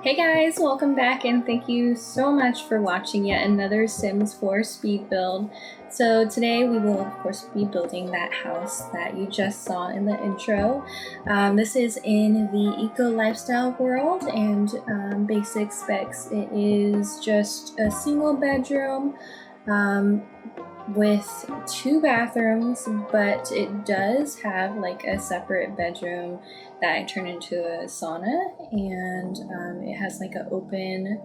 Hey guys, welcome back and thank you so much for watching yet another Sims 4 speed build. So today we will of course be building that house that you just saw in the intro. This is in the eco lifestyle world and basic specs. It is just a single bedroom with 2 bathrooms, but it does have like a separate bedroom that I turned into a sauna, and it has like an open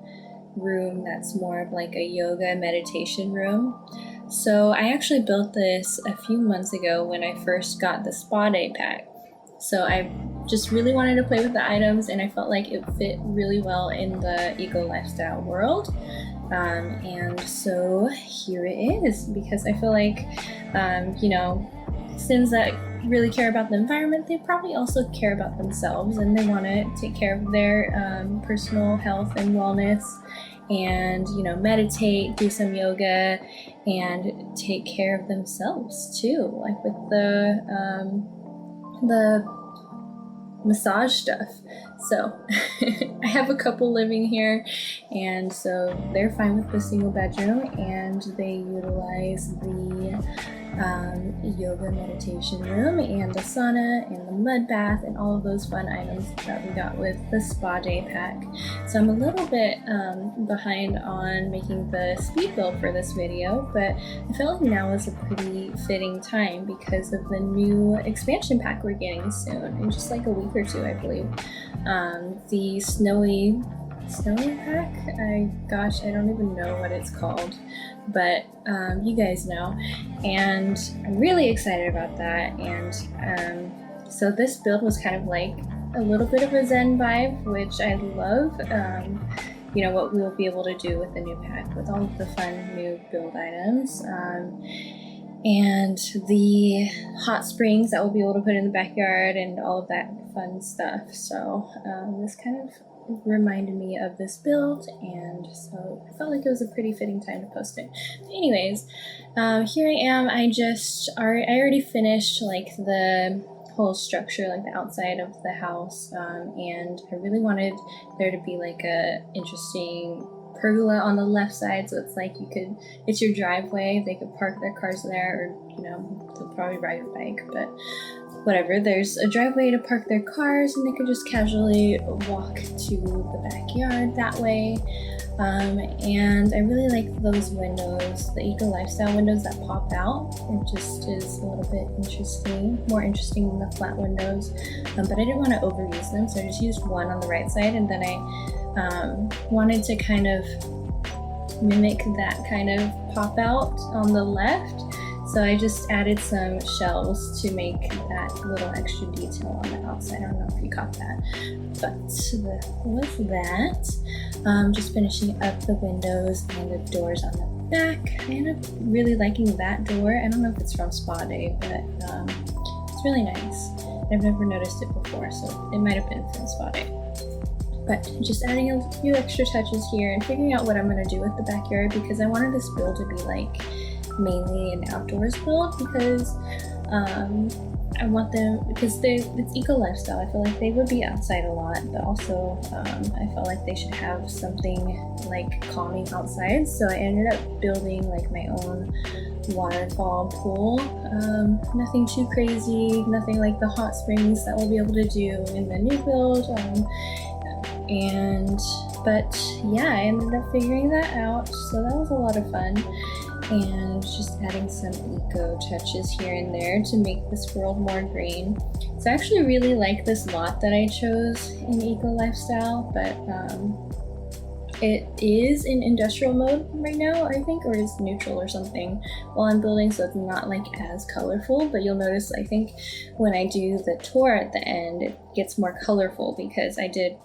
room that's more of like a yoga meditation room. So I actually built this a few months ago when I first got the spa day pack. So I just really wanted to play with the items and I felt like it fit really well in the eco lifestyle world. And so here it is, because I feel like, Sims that really care about the environment, they probably also care about themselves and they want to take care of their personal health and wellness and, meditate, do some yoga, and take care of themselves too, like with the massage stuff. So I have a couple living here, and so they're fine with the single bedroom, and they utilize the yoga meditation room and the sauna and the mud bath and all of those fun items that we got with the spa day pack. So I'm a little bit behind on making the speed build for this video, but I feel like now is a pretty fitting time because of the new expansion pack we're getting soon, in just like a week or two, I believe. The snowy pack, I don't even know what it's called, but you guys know, and I'm really excited about that. And so this build was kind of like a little bit of a Zen vibe, which I love. What we'll be able to do with the new pack with all of the fun new build items, and the hot springs that we'll be able to put in the backyard and all of that fun stuff. So this kind of reminded me of this build, and so I felt like it was a pretty fitting time to post it. But anyways, here I am. I already finished like the whole structure, like the outside of the house, and I really wanted there to be like a interesting pergola on the left side, so it's like it's your driveway, they could park their cars there, or they'll probably ride a bike, but whatever, there's a driveway to park their cars and they could just casually walk to the backyard that way. And I really like those windows, the eco lifestyle windows that pop out. It just is a little bit more interesting than the flat windows, but I didn't want to overuse them, so I just used one on the right side, and then I wanted to kind of mimic that kind of pop out on the left. So I just added some shelves to make that little extra detail on the outside. I don't know if you caught that, but that was that. Just finishing up the windows and the doors on the back. I ended up really liking that door. I don't know if it's from Spa Day, but it's really nice. I've never noticed it before, so it might have been from Spa Day. But just adding a few extra touches here and figuring out what I'm going to do with the backyard, because I wanted this build to be like mainly an outdoors build, because I want them, because it's eco lifestyle. I feel like they would be outside a lot, but also I felt like they should have something like calming outside. So I ended up building like my own waterfall pool. Nothing too crazy, nothing like the hot springs that we'll be able to do in the new build. But yeah, I ended up figuring that out, so that was a lot of fun, and just adding some eco touches here and there to make this world more green. So I actually really like this lot that I chose in eco lifestyle, but it is in industrial mode right now, I think, or it's neutral or something while I'm building, so it's not like as colorful. But you'll notice, I think, when I do the tour at the end, it gets more colorful because I did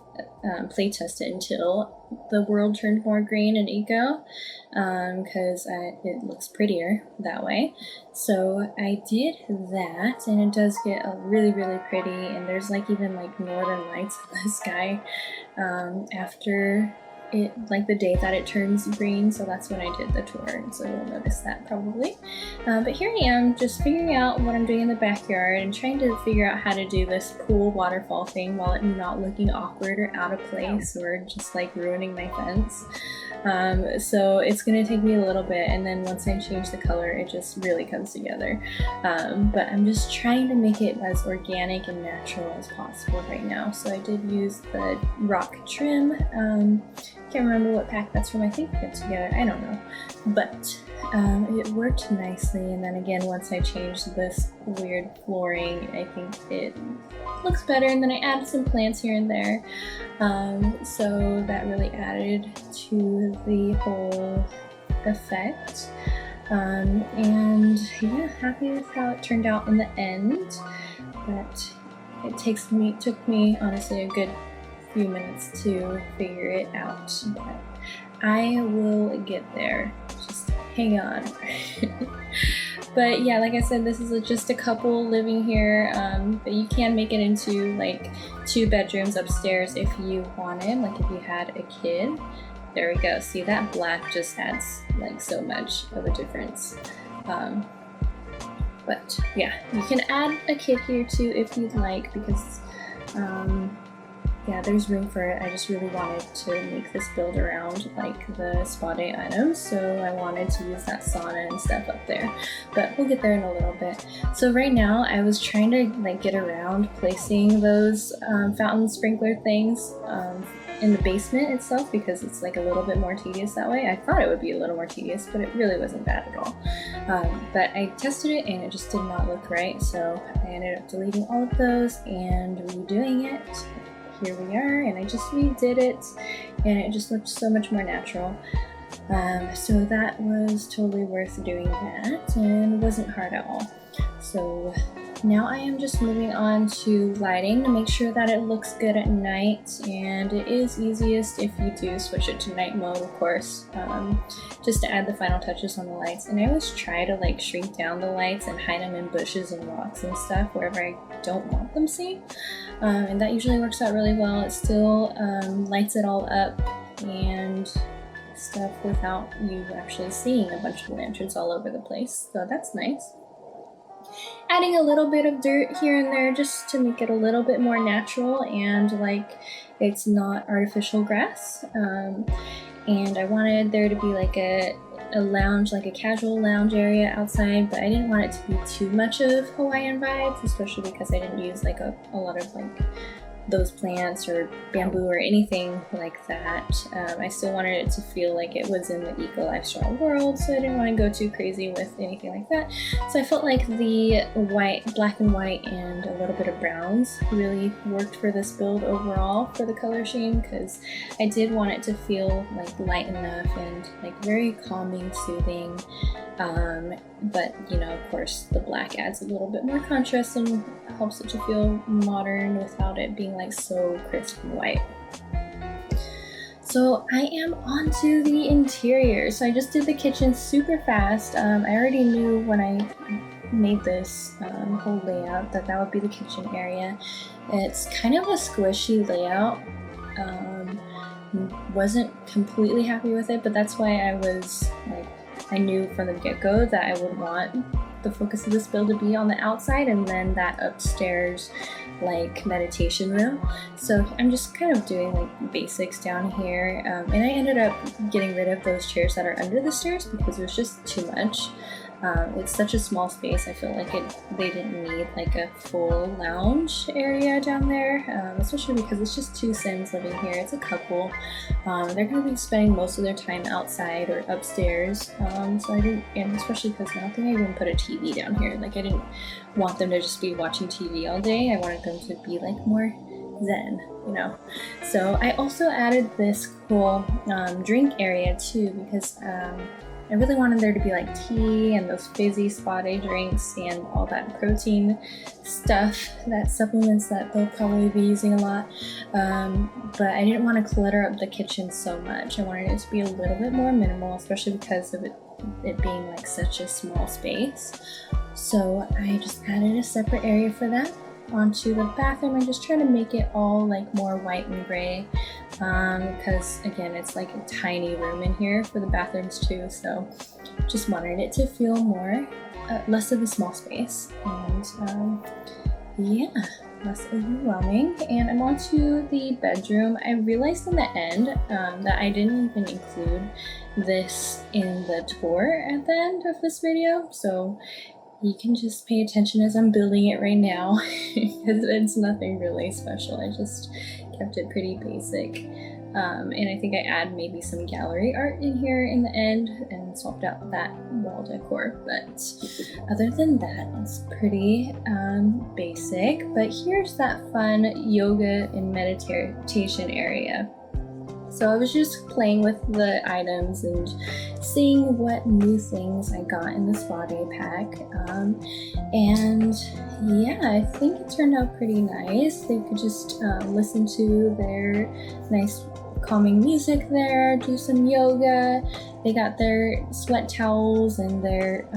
play test it until the world turned more green and eco, because it looks prettier that way. So I did that, and it does get really, really pretty, and there's like even like northern lights in the sky after like the day that it turns green, so that's when I did the tour, and so you'll notice that probably. But here I am just figuring out what I'm doing in the backyard and trying to figure out how to do this pool waterfall thing while it not looking awkward or out of place or just like ruining my fence. So it's gonna take me a little bit, and then once I change the color it just really comes together. But I'm just trying to make it as organic and natural as possible right now. So I did use the rock trim. Can't remember what pack that's from. I think Get Together, I don't know, but it worked nicely. And then again, once I changed this weird flooring, I think it looks better, and then I added some plants here and there, so that really added to the whole effect. And yeah, happy with how it turned out in the end, but it took me honestly a good few minutes to figure it out, but I will get there. Just hang on. But yeah, like I said, this is just a couple living here, but you can make it into like 2 bedrooms upstairs if you wanted, like if you had a kid. There we go. See, that black just adds like so much of a difference. But yeah, you can add a kid here too if you'd like, because yeah, there's room for it. I just really wanted to make this build around like the spa day items, so I wanted to use that sauna and stuff up there, but we'll get there in a little bit. So right now I was trying to like get around placing those fountain sprinkler things in the basement itself, because it's like a little bit more tedious that way. I thought it would be a little more tedious, but it really wasn't bad at all. But I tested it and it just did not look right, so I ended up deleting all of those and redoing it. Here we are, and I just redid it and it just looked so much more natural. So that was totally worth doing that, and it wasn't hard at all. So now I am just moving on to lighting to make sure that it looks good at night, and it is easiest if you do switch it to night mode, of course, just to add the final touches on the lights. And I always try to like shrink down the lights and hide them in bushes and rocks and stuff wherever I don't want them seen, and that usually works out really well. It still lights it all up and stuff without you actually seeing a bunch of lanterns all over the place, so that's nice. Adding a little bit of dirt here and there just to make it a little bit more natural and like it's not artificial grass. And I wanted there to be like a lounge, like a casual lounge area outside, but I didn't want it to be too much of Hawaiian vibes, especially because I didn't use like a lot of like those plants or bamboo or anything like that. I still wanted it to feel like it was in the eco lifestyle world, so I didn't want to go too crazy with anything like that. So I felt like the black and white and a little bit of browns really worked for this build overall for the color scheme, because I did want it to feel like light enough and like very calming, soothing. But you know, of course the black adds a little bit more contrast and helps it to feel modern without it being like so crisp and white. So I am on to the interior. So I just did the kitchen super fast. I already knew when I made this whole layout that would be the kitchen area. It's kind of a squishy layout. Wasn't completely happy with it, but that's why I was like, I knew from the get-go that I would want the focus of this build to be on the outside and then that upstairs like meditation room. So I'm just kind of doing like basics down here, and I ended up getting rid of those chairs that are under the stairs because it was just too much. It's such a small space. I feel like they didn't need like a full lounge area down there, especially because it's just 2 Sims living here. It's a couple. They're going to be spending most of their time outside or upstairs, so I didn't, and especially because I don't think I even put a TV down here. Like I didn't want them to just be watching TV all day. I wanted them to be like more zen, you know. So I also added this cool drink area too, because I really wanted there to be like tea and those fizzy spa day drinks and all that protein stuff, that supplements that they'll probably be using a lot. But I didn't want to clutter up the kitchen so much. I wanted it to be a little bit more minimal, especially because of it being like such a small space. So I just added a separate area for that. onto the bathroom and just try to make it all like more white and gray, because again, it's like a tiny room in here for the bathrooms too, so just wanted it to feel more less of a small space, and yeah, less overwhelming. And I'm on to the bedroom. I realized in the end that I didn't even include this in the tour at the end of this video, so you can just pay attention as I'm building it right now, because it's nothing really special. I just kept it pretty basic. And I think I add maybe some gallery art in here in the end and swapped out that wall decor. But other than that, it's pretty basic. But here's that fun yoga and meditation area. So I was just playing with the items and seeing what new things I got in the spa day pack. And yeah, I think it turned out pretty nice. They could just listen to their nice calming music there, do some yoga. They got their sweat towels and their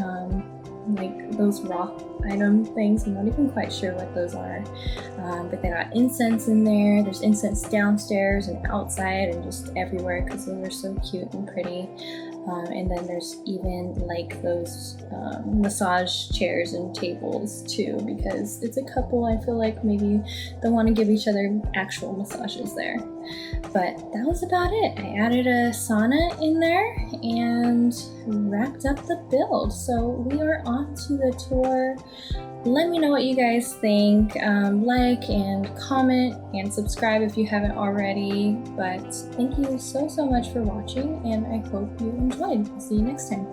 like those rock item things. I'm not even quite sure what those are, but they got incense in there. There's incense downstairs and outside and just everywhere because they were so cute and pretty. And then there's even like those massage chairs and tables too, because it's a couple. I feel like maybe they want to give each other actual massages there. But that was about it. I added a sauna in there and wrapped up the build. So we are on to the tour. Let me know what you guys think. Like and comment and subscribe if you haven't already. But thank you so much for watching, and I hope you enjoyed. I'll see you next time.